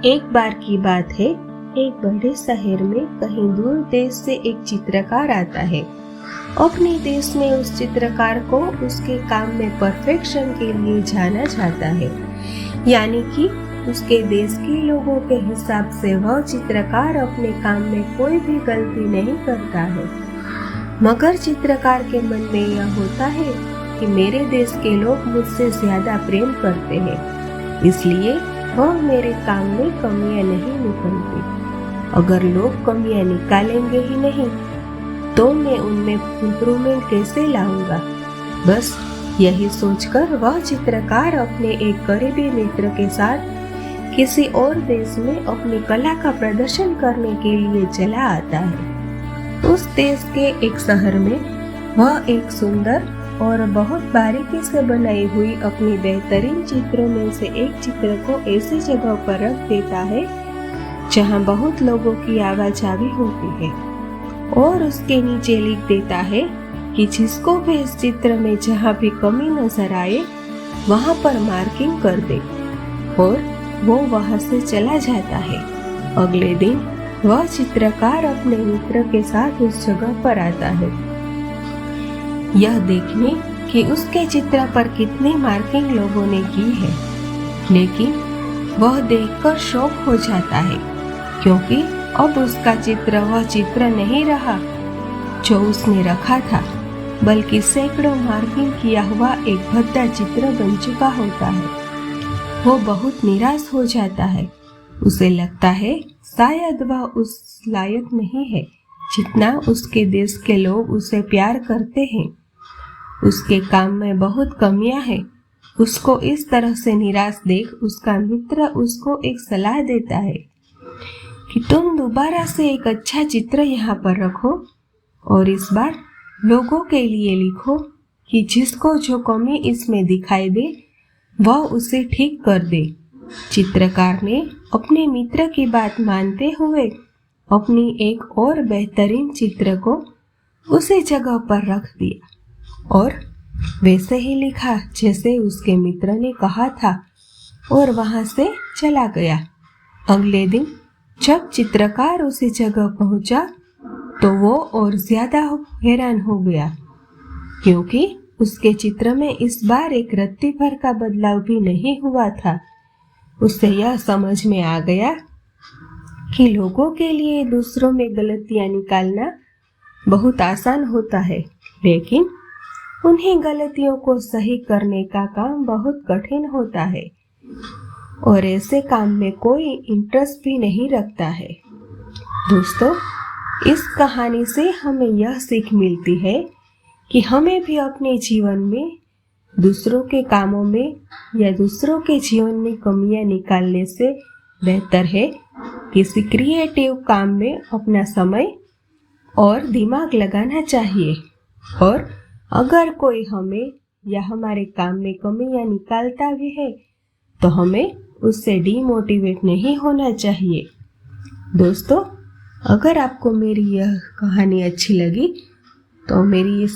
एक बार की बात है, एक बड़े शहर में कहीं दूर देश से एक चित्रकार आता है। अपने देश में उस चित्रकार को उसके काम में परफेक्शन के लिए जाना जाता है, यानी कि उसके देश के लोगों के हिसाब से वह चित्रकार अपने काम में कोई भी गलती नहीं करता है। मगर चित्रकार के मन में यह होता है कि मेरे देश के लोग मुझसे ज्यादा प्रेम करते हैं, इसलिए वह मेरे काम में कमियां नहीं निकलती। अगर लोग कमियां निकालेंगे ही नहीं तो मैं उनमें इम्प्रूवमेंट कैसे लाऊंगा। बस यही सोचकर वह चित्रकार अपने एक करीबी मित्र के साथ किसी और देश में अपनी कला का प्रदर्शन करने के लिए चला आता है। उस देश के एक शहर में वह एक सुंदर और बहुत बारीकी से बनाई हुई अपनी बेहतरीन चित्रों में से एक चित्र को ऐसी जगह पर रख देता है जहां बहुत लोगों की आवाजाही होती है, और उसके नीचे लिख देता है कि जिसको भी इस चित्र में जहां भी कमी नजर आए वहां पर मार्किंग कर दे, और वो वहां से चला जाता है। अगले दिन वह चित्रकार अपने मित्र के साथ उस जगह पर आता है, यह देखने कि उसके चित्र पर कितनी मार्किंग लोगों ने की है। लेकिन वह देखकर शॉक हो जाता है, क्योंकि अब उसका चित्र वह चित्र नहीं रहा जो उसने रखा था, बल्कि सैकड़ों मार्किंग किया हुआ एक भद्दा चित्र बन चुका होता है। वो बहुत निराश हो जाता है। उसे लगता है शायद वह उस लायक नहीं है जितना उसके देश के लोग उसे प्यार करते हैं। उसके काम में बहुत कमियां हैं। उसको इस तरह से निराश देख उसका मित्र उसको एक सलाह देता है कि तुम दोबारा से एक अच्छा चित्र यहाँ पर रखो और इस बार लोगों के लिए लिखो कि जिसको जो कमी इसमें दिखाई दे वह उसे ठीक कर दे। चित्रकार ने अपने मित्र की बात मानते हुए अपनी एक और बेहतरीन चित्र को उसी जगह पर रख दिया और वैसे ही लिखा जैसे उसके मित्र ने कहा था, और वहां से चला गया। अगले दिन जब चित्रकार उसी जगह पहुंचा तो वो और ज्यादा हैरान हो गया, क्योंकि उसके चित्र में इस बार एक रत्ती भर का बदलाव भी नहीं हुआ था। उसे यह समझ में आ गया कि लोगों के लिए दूसरों में गलतियां निकालना बहुत आसान होता है, लेकिन उन्हीं गलतियों को सही करने का काम बहुत कठिन होता है, और ऐसे काम में कोई इंटरेस्ट भी नहीं रखता है। दोस्तों, इस कहानी से हमें यह सीख मिलती है कि हमें भी अपने जीवन में दूसरों के कामों में या दूसरों के जीवन में कमियां निकालने से बेहतर है किसी क्रिएटिव काम में अपना समय और दिमाग लगाना चाहिए। और अगर कोई हमें या हमारे काम में कमियां निकालता भी है तो हमें उससे डीमोटिवेट नहीं होना चाहिए। दोस्तों, अगर आपको मेरी यह कहानी अच्छी लगी तो मेरी इस